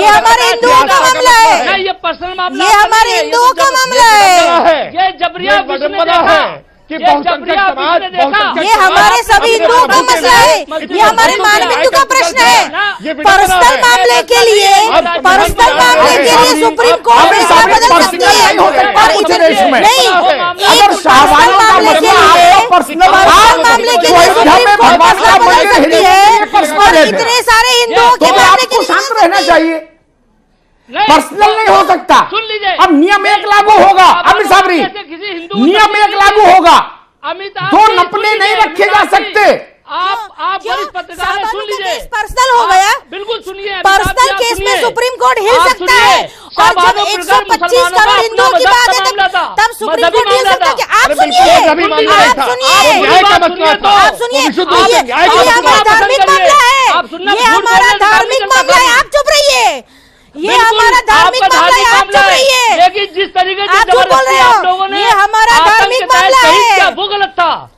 ये हमारे हिंदुओं का मामला है, ये पर्सनल मामला, ये हमारे हिंदुओं का मामला है, ये जबरिया है, ये हमारे सभी हिंदुओं का मसला है, ये हमारे मानबिंदु का प्रश्न है। पर्सनल मामले के लिए सुप्रीम कोर्ट फैसला बदल सकती है और इतने नहीं, एक पर्सनल मामले के लिए सुप्रीम कोर्ट फैसला बदल सकती है और इतने सारे हिंदुओं के मामले के लिए शांत रहना चाहिए। पर्सनल नहीं हो सकता। सुन लीजिए, अब नियम एक लागू होगा। अमित साबरी, नियम एक लागू होगा, दो नपने नहीं रखे जा सकते। आप वरिष्ठ पत्रकार हैं, सुन लीजिए, पर्सनल हो गया, बिल्कुल सुनिए। पर्सनल केस में सुप्रीम कोर्ट हिल सकता है और जब 125 करोड़ हिंदुओं की बात है तब सुप्रीम कोर्ट हिल सकता है। आप सुनिए, आप सुनिए, ये हमारा धार्मिक मामला है, ये हमारा धार्मिक मामला है, आप चुप रहिए। ये हमारा धार्मिक मामला है, आप चुप रहिए। लेकिन जिस तरीके से आप बोल रहे आप लोगों हो, ने ये हमारा धार्मिक मामला है, वो गलत था।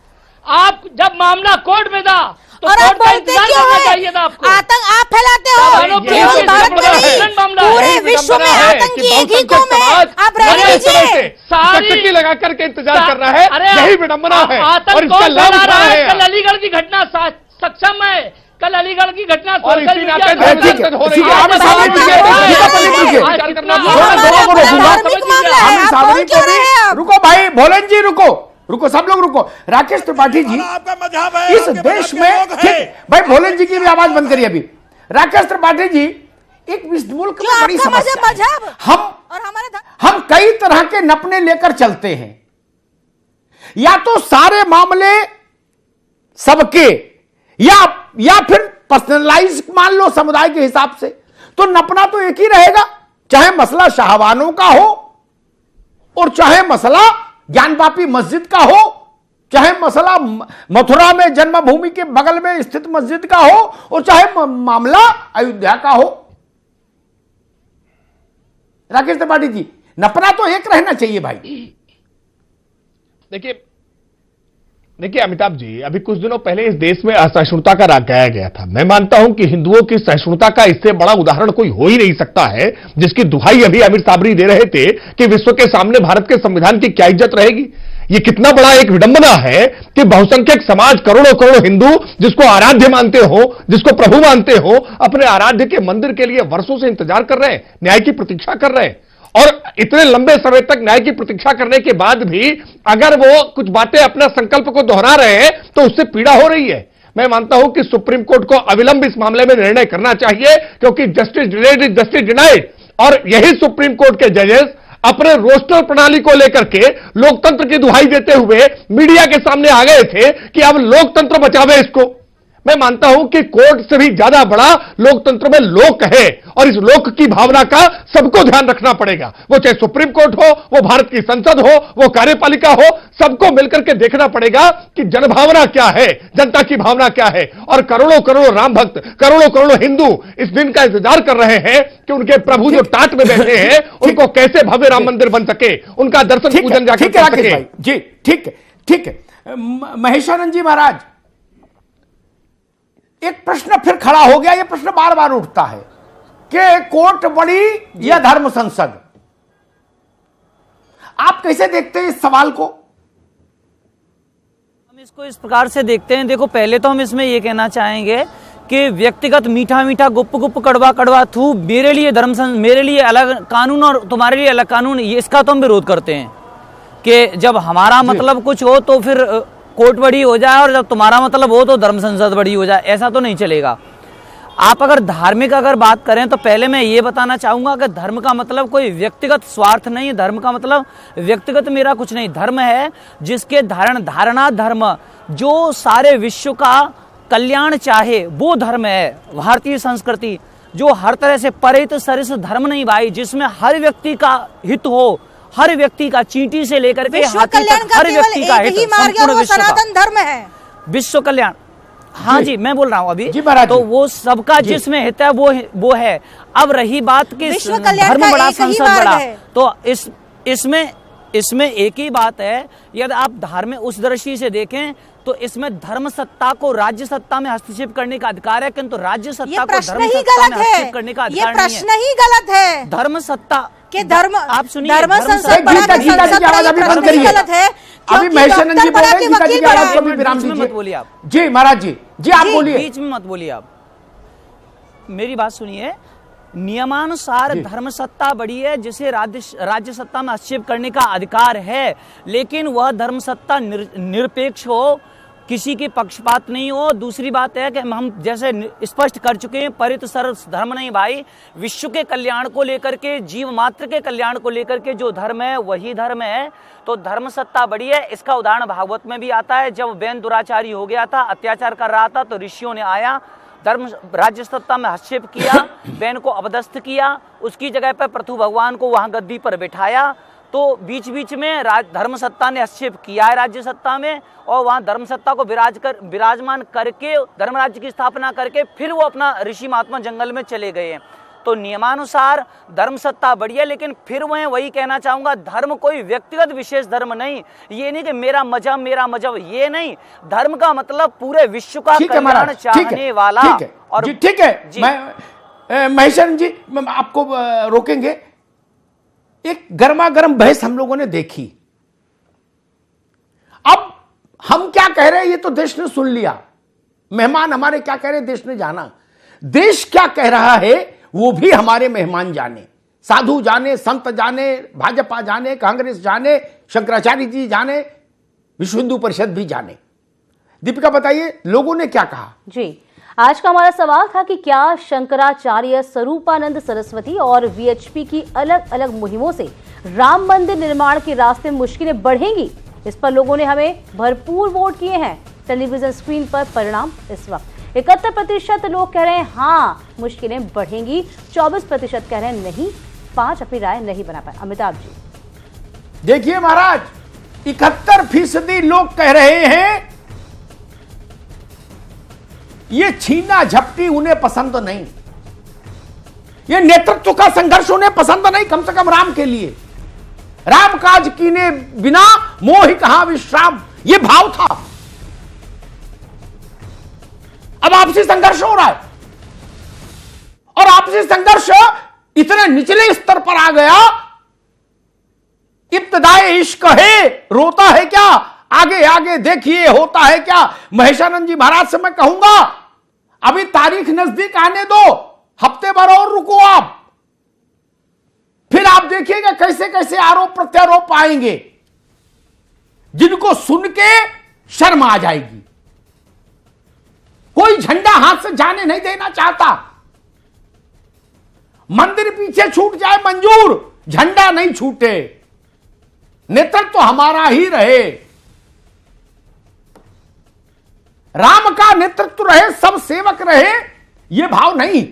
आप जब मामला कोर्ट में था तो और आप कोर्ट का बोलते इंतजार क्यों करना है? चाहिए था आपको। आतंक आप फैलाते हो, केवल भारत में नहीं पूरे विश्व में आतंकी एक ही कौम है। आप रहने दीजिए, टकटकी लगा करके इंतजार कर रहा है, यही विडंबना है और इसका लाभ उठा रहे हैं। कल अलीगढ़ की घटना सक्षम है, कल अलीगढ़ की घटना और सोशल इसी मीडिया नाते पे दहशत हो रही है। रुको भाई, भोलन जी रुको, सब लोग रुको। राकेश त्रिपाठी जी, इस देश में भाई भोलन जी की भी आवाज बंद करिए अभी। राकेश त्रिपाठी जी, एक इस मुल्क में बड़ी समस्या है। हम कई तरह के नपने लेकर चलते हैं, या तो सारे मामले सबके या फिर पर्सनलाइज मान लो समुदाय के हिसाब से, तो नपना तो एक ही रहेगा, चाहे मसला शाहबानों का हो और चाहे मसला ज्ञानवापी मस्जिद का हो, चाहे मसला मथुरा में जन्मभूमि के बगल में स्थित मस्जिद का हो और चाहे मामला अयोध्या का हो। राकेश त्रिपाठी जी, नपना तो एक रहना चाहिए भाई। देखिए अमिताभ जी, अभी कुछ दिनों पहले इस देश में असहिष्णुता का राग गाया गया था। मैं मानता हूं कि हिंदुओं की सहिष्णुता का इससे बड़ा उदाहरण कोई हो ही नहीं सकता है, जिसकी दुहाई अभी आमिर साबरी दे रहे थे कि विश्व के सामने भारत के संविधान की क्या इज्जत रहेगी। ये कितना बड़ा एक विडंबना है कि बहुसंख्यक समाज, करोड़ों करोड़ों हिंदू जिसको आराध्य मानते हो, जिसको प्रभु मानते हो, अपने आराध्य के मंदिर के लिए वर्षों से इंतजार कर रहे हैं, न्याय की प्रतीक्षा कर रहे हैं। और इतने लंबे समय तक न्याय की प्रतीक्षा करने के बाद भी अगर वो कुछ बातें अपना संकल्प को दोहरा रहे हैं तो उससे पीड़ा हो रही है। मैं मानता हूं कि सुप्रीम कोर्ट को अविलंब इस मामले में निर्णय करना चाहिए, क्योंकि justice delayed is justice denied. और यही सुप्रीम कोर्ट के जजेस अपने रोस्टर प्रणाली को लेकर के लोकतंत्र की दुहाई देते हुए मीडिया के सामने आ गए थे कि अब लोकतंत्र बचावे इसको। मैं मानता हूं कि कोर्ट से भी ज्यादा बड़ा लोकतंत्र में लोक है और इस लोक की भावना का सबको ध्यान रखना पड़ेगा। वो चाहे सुप्रीम कोर्ट हो, वो भारत की संसद हो, वो कार्यपालिका हो, सबको मिलकर के देखना पड़ेगा कि जनभावना क्या है, जनता की भावना क्या है। और करोड़ों करोड़ों राम भक्त, करोड़ों करोड़ों हिंदू इस दिन का इंतजार कर रहे हैं कि उनके प्रभु जो टाट में बैठे हैं उनको कैसे भव्य राम मंदिर बन सके, उनका दर्शन पूजन जाकर कर सके। जी ठीक है। महेशानंद जी महाराज, एक प्रश्न फिर खड़ा हो गया, यह प्रश्न बार बार उठता है कि कोर्ट बड़ी या धर्म संसद। आप कैसे देखते हैं इस सवाल को? हम इसको इस प्रकार से देखते हैं। देखो, पहले तो हम इसमें यह कहना चाहेंगे कि व्यक्तिगत मीठा मीठा गुप्प गुप्प कड़वा कड़वा थू, मेरे लिए मेरे लिए अलग कानून और तुम्हारे लिए अलग कानून, इसका तो हम विरोध करते हैं कि जब हमारा मतलब कुछ हो तो फिर कोर्ट बड़ी हो जाए और जब तुम्हारा मतलब हो तो धर्म संसद बड़ी हो जाए, ऐसा तो नहीं चलेगा। आप अगर धार्मिक बात करें तो पहले मैं ये बताना चाहूंगा कि धर्म का मतलब कोई व्यक्तिगत स्वार्थ नहीं है। धर्म का मतलब व्यक्तिगत मेरा कुछ नहीं, धर्म है जिसके धारणा धर्म जो सारे विश्व का कल्याण चाहे, वो धर्म है। भारतीय संस्कृति जो हर तरह से परित सरिस धर्म नहीं भाई, जिसमें हर व्यक्ति का हित हो, हर व्यक्ति का चींटी से लेकर के विश्व हाथी कल्याण तक का हर केवल व्यक्ति का एक हित, ही मार्ग है और संपूर्ण वो विश्व का सनातन धर्म है। विश्व कल्याण, हाँ जी मैं बोल रहा हूँ अभी, जी महाराज तो जी। वो सबका जिसमें हित है वो है। अब रही बात कि विश्व कल्याण धर्म का बड़ा एक ही संसद मार्ग बड़ा, है। तो इसमें एक ही बात है, यदि आप धार्मिक उस दृष्टि से देखें तो इसमें धर्म सत्ता को राज्य सत्ता में हस्तक्षेप करने का अधिकार है, किंतु राज्य सत्ता ये को प्रश्न धर्म ही सत्ता गलत में है, हस्तक्षेप करने का ये अधिकार नहीं प्रश्न है। ही गलत है धर्म सत्ता कि धर्म, आप सुनिए, धर्म धर्म संसद सत्ता- बड़ा गीता कि जी संसद की आवाज बड़ा, अभी ये बंद प्रश्न ही करिए। गलत है, अभी क्योंकि महेशानंद जी डॉक्टर बोल बड़ा रहे कि हैं, गीता जी वकील की आवाज बड़ा को है। भी विराम बीच में दीजिए। मत बोलिए आप। जी महाराज जी, जी आप बोलिए। बीच में मत बोलिए आप, मेरी बात सुनिए। नियमानुसार धर्म सत्ता बड़ी है, जिसे राज्य सत्ता में हस्तक्षेप करने का अधिकार है, लेकिन वह धर्म सत्ता निरपेक्ष हो, किसी के पक्षपात नहीं हो। दूसरी बात है कि हम जैसे स्पष्ट कर चुके हैं, परित सर्व धर्म नहीं भाई, विश्व के कल्याण को लेकर के, जीव मात्र के कल्याण को लेकर के जो धर्म है वही धर्म है। तो धर्म सत्ता बड़ी है। इसका उदाहरण भागवत में भी आता है, जब वैन दुराचारी हो गया था, अत्याचार कर रहा था, तो ऋषियों ने आया, धर्म राज्य सत्ता में हस्तक्षेप किया, वैन को अपदस्थ किया, उसकी जगह पर पृथु भगवान को वहां गद्दी पर बिठाया। तो बीच बीच में धर्म सत्ता ने हस्तक्षेप किया है राज्य सत्ता में, और वहां धर्म सत्ता को विराजमान करके धर्म राज्य की स्थापना करके फिर वो अपना ऋषि महात्मा जंगल में चले गए हैं। तो नियमानुसार धर्म सत्ता बड़ी है, लेकिन फिर मैं वही कहना चाहूंगा, धर्म कोई व्यक्तिगत विशेष धर्म नहीं। ये नहीं कि मेरा मजहब, ये नहीं। धर्म का मतलब पूरे विश्व का कल्याण चाहने वाला। और ठीक है, मैं महेशानंद जी आपको रोकेंगे। एक गर्मा गर्म बहस हम लोगों ने देखी, अब हम क्या कह रहे हैं ये तो देश ने सुन लिया, मेहमान हमारे क्या कह रहे हैं देश ने जाना, देश क्या कह रहा है वो भी हमारे मेहमान जाने, साधु जाने, संत जाने, भाजपा जाने, कांग्रेस जाने, शंकराचार्य जी जाने, विश्व हिंदू परिषद भी जाने। दीपिका बताइए लोगों ने क्या कहा। जी, आज का हमारा सवाल था कि क्या शंकराचार्य, स्वरूपानंद सरस्वती और वीएचपी की अलग अलग मुहिमों से राम मंदिर निर्माण के रास्ते में मुश्किलें बढ़ेंगी? इस पर लोगों ने हमें भरपूर वोट किए हैं। टेलीविजन स्क्रीन पर परिणाम इस वक्त 71% लोग कह रहे हैं हाँ मुश्किलें बढ़ेंगी, 24% कह रहे हैं नहीं, 5 अपनी राय नहीं बना पाए। अमिताभ जी देखिए महाराज, 71% लोग कह रहे हैं ये छीना झपटी उन्हें पसंद नहीं, ये नेतृत्व का संघर्ष उन्हें पसंद नहीं, कम से कम राम के लिए। राम काज कीने बिना मोहि कहां विश्राम, ये भाव था। अब आपसी संघर्ष हो रहा है, और आपसी संघर्ष इतने निचले स्तर पर आ गया, इब्तिदाए इश्क है, रोता है क्या, आगे आगे देखिए होता है क्या। महेशानंद जी महाराज से मैं कहूंगा अभी तारीख नजदीक आने दो, हफ्ते भर और रुको आप, फिर आप देखिएगा कैसे कैसे आरोप प्रत्यारोप आएंगे, जिनको सुन के शर्म आ जाएगी। कोई झंडा हाथ से जाने नहीं देना चाहता, मंदिर पीछे छूट जाए मंजूर, झंडा नहीं छूटे, नेतृत्व हमारा ही रहे, राम का नेतृत्व रहे, सब सेवक रहे, यह भाव नहीं।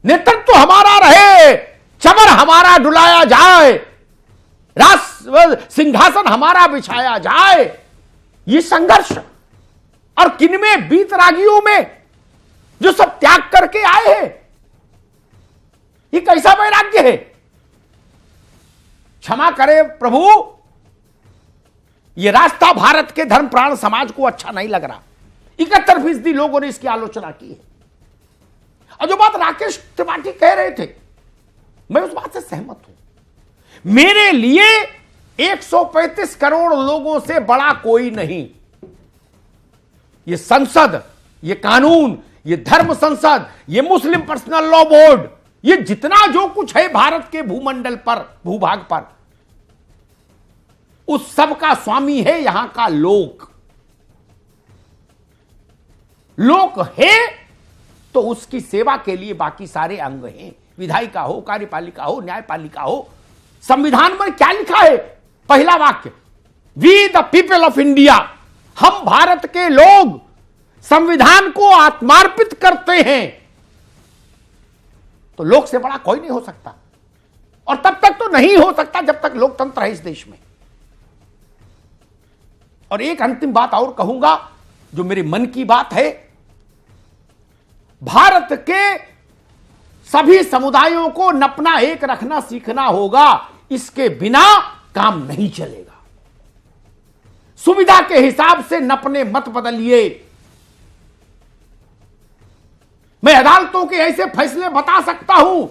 नेतृत्व हमारा रहे, चमर हमारा डुलाया जाए, सिंहासन हमारा बिछाया जाए, यह संघर्ष। और किनमें बीतरागियों में जो सब त्याग करके आए हैं, ये कैसा वैराग्य है। क्षमा करे प्रभु, यह रास्ता भारत के धर्म प्राण समाज को अच्छा नहीं लग रहा। 71% लोगों ने इसकी आलोचना की है। और जो बात राकेश त्रिपाठी कह रहे थे, मैं उस बात से सहमत हूं। मेरे लिए 135 करोड़ लोगों से बड़ा कोई नहीं। ये संसद, ये कानून, ये धर्म संसद, ये मुस्लिम पर्सनल लॉ बोर्ड, ये जितना जो कुछ है भारत के भूमंडल पर, भूभाग पर, उस सब का स्वामी है यहां का लोक। लोक है तो उसकी सेवा के लिए बाकी सारे अंग हैं, विधायिका हो, कार्यपालिका हो, न्यायपालिका हो। संविधान में क्या लिखा है? पहला वाक्य, we the people of India, हम भारत के लोग संविधान को आत्मार्पित करते हैं तो लोक से बड़ा कोई नहीं हो सकता, और तब तक तो नहीं हो सकता जब तक लोकतंत्र है इस देश में। और एक अंतिम बात और कहूंगा, जो मेरे मन की बात है, भारत के सभी समुदायों को नपना एक रखना सीखना होगा, इसके बिना काम नहीं चलेगा। सुविधा के हिसाब से नपने मत बदलिए। मैं अदालतों के ऐसे फैसले बता सकता हूं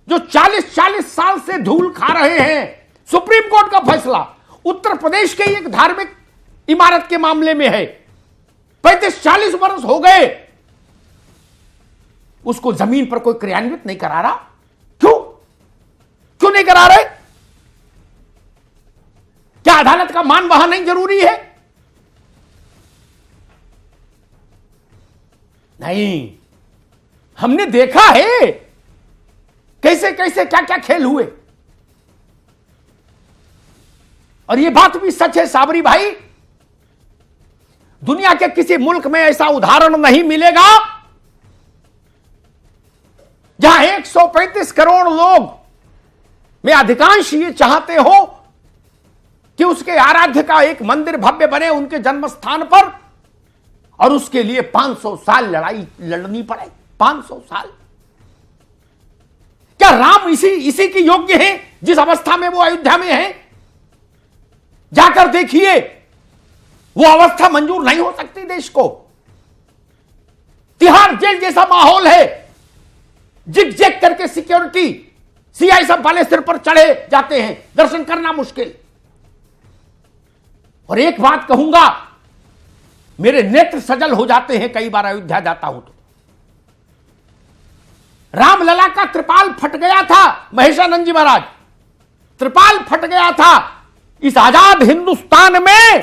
जो 40-40 साल से धूल खा रहे हैं। सुप्रीम कोर्ट का फैसला उत्तर प्रदेश के एक धार्मिक इमारत के मामले में है, 35-40 वर्ष हो गए, उसको जमीन पर कोई क्रियान्वित नहीं करा रहा। क्यों नहीं करा रहे? क्या अदालत का मान वहां नहीं जरूरी है? नहीं, हमने देखा है कैसे कैसे क्या क्या खेल हुए। और यह बात भी सच है साबरी भाई, दुनिया के किसी मुल्क में ऐसा उदाहरण नहीं मिलेगा जहां 135 करोड़ लोग में अधिकांश ये चाहते हो कि उसके आराध्य का एक मंदिर भव्य बने उनके जन्म स्थान पर, और उसके लिए 500 साल लड़ाई लड़नी पड़े। 500 साल। क्या राम इसी की योग्य है जिस अवस्था में वो अयोध्या में है? जाकर देखिए, वो अवस्था मंजूर नहीं हो सकती देश को। तिहाड़ जेल जैसा माहौल है, जिग जैग करके सिक्योरिटी सीआई सब वाले सिर पर चढ़े जाते हैं, दर्शन करना मुश्किल। और एक बात कहूंगा, मेरे नेत्र सजल हो जाते हैं कई बार अयोध्या जाता हूं तो। रामलला का त्रिपाल फट गया था, महेशानंद जी महाराज, त्रिपाल फट गया था। इस आजाद हिंदुस्तान में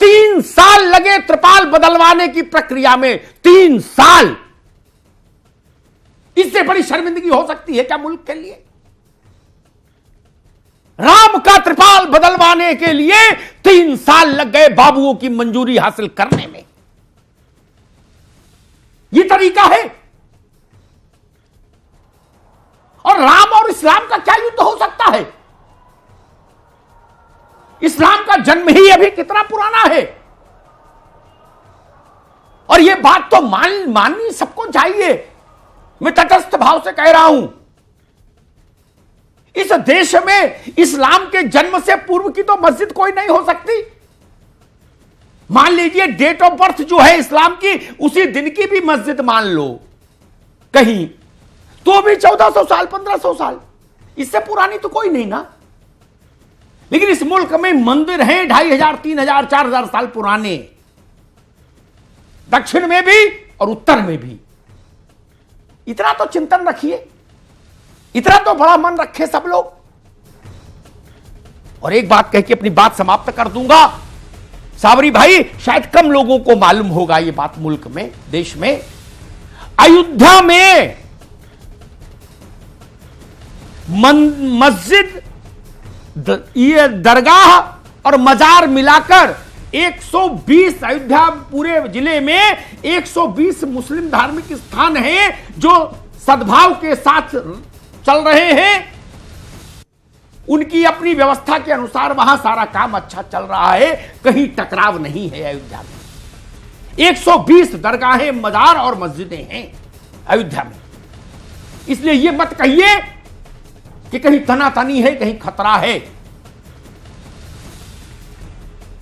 3 साल लगे त्रिपाल बदलवाने की प्रक्रिया में। 3 साल। इससे बड़ी शर्मिंदगी हो सकती है क्या मुल्क के लिए? राम का त्रिपाल बदलवाने के लिए 3 साल लग गए बाबुओं की मंजूरी हासिल करने में। यह तरीका है। और राम और इस्लाम का क्या युद्ध हो सकता है? इस्लाम का जन्म ही अभी कितना पुराना है। और यह बात तो माननी सबको चाहिए। मैं तटस्थ भाव से कह रहा हूं, इस देश में इस्लाम के जन्म से पूर्व की तो मस्जिद कोई नहीं हो सकती। मान लीजिए डेट ऑफ बर्थ जो है इस्लाम की, उसी दिन की भी मस्जिद मान लो कहीं, तो भी 1400 साल 1500 साल, इससे पुरानी तो कोई नहीं ना। लेकिन इस मुल्क में मंदिर हैं 2500, 3000, 4000 साल पुराने, दक्षिण में भी और उत्तर में भी। इतना तो चिंतन रखिए, इतना तो बड़ा मन रखे सब लोग। और एक बात कह के अपनी बात समाप्त कर दूंगा, साबरी भाई, शायद कम लोगों को मालूम होगा ये बात मुल्क में, देश में, अयोध्या में मस्जिद, ये दरगाह और मजार मिलाकर 120, अयोध्या पूरे जिले में 120 मुस्लिम धार्मिक स्थान हैं जो सद्भाव के साथ चल रहे हैं। उनकी अपनी व्यवस्था के अनुसार वहां सारा काम अच्छा चल रहा है, कहीं टकराव नहीं है अयोध्या में। 120 दरगाहें, मजार और मस्जिदें हैं अयोध्या में। इसलिए यह मत कहिए कि कहीं तनातनी है, कहीं खतरा है।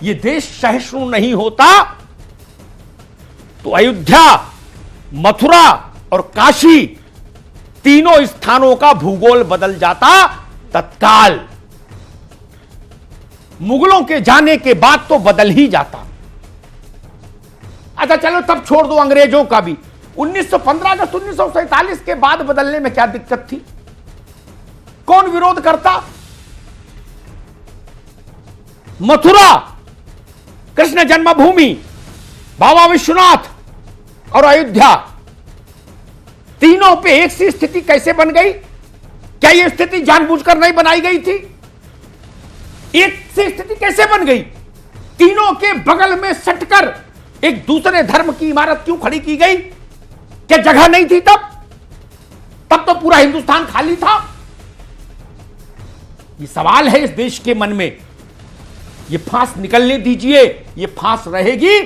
यह देश सहिष्णु नहीं होता तो अयोध्या, मथुरा और काशी तीनों स्थानों का भूगोल बदल जाता तत्काल। मुगलों के जाने के बाद तो बदल ही जाता। अच्छा चलो तब छोड़ दो अंग्रेजों का भी। 1915 अगस्त 1947 के बाद बदलने में क्या दिक्कत थी? कौन विरोध करता? मथुरा, कृष्ण जन्मभूमि, बाबा विश्वनाथ और अयोध्या, तीनों पे एक सी स्थिति कैसे बन गई? क्या यह स्थिति जानबूझकर नहीं बनाई गई थी? एक सी स्थिति कैसे बन गई? तीनों के बगल में सटकर एक दूसरे धर्म की इमारत क्यों खड़ी की गई? क्या जगह नहीं थी तब? तब तो पूरा हिंदुस्तान खाली था। ये सवाल है इस देश के मन में, ये फांस निकलने दीजिए। ये फांस रहेगी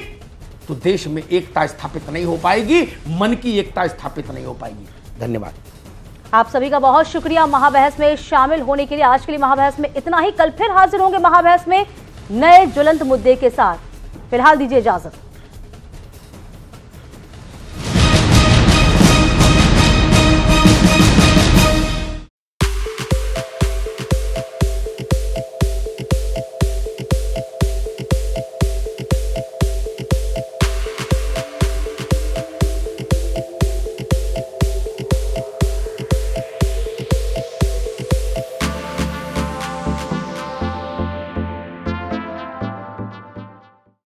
तो देश में एकता स्थापित नहीं हो पाएगी, मन की एकता स्थापित नहीं हो पाएगी। धन्यवाद। आप सभी का बहुत शुक्रिया महाबहस में शामिल होने के लिए। आज के लिए महाबहस में इतना ही। कल फिर हाजिर होंगे महाबहस में नए ज्वलंत मुद्दे के साथ। फिलहाल दीजिए इजाजत।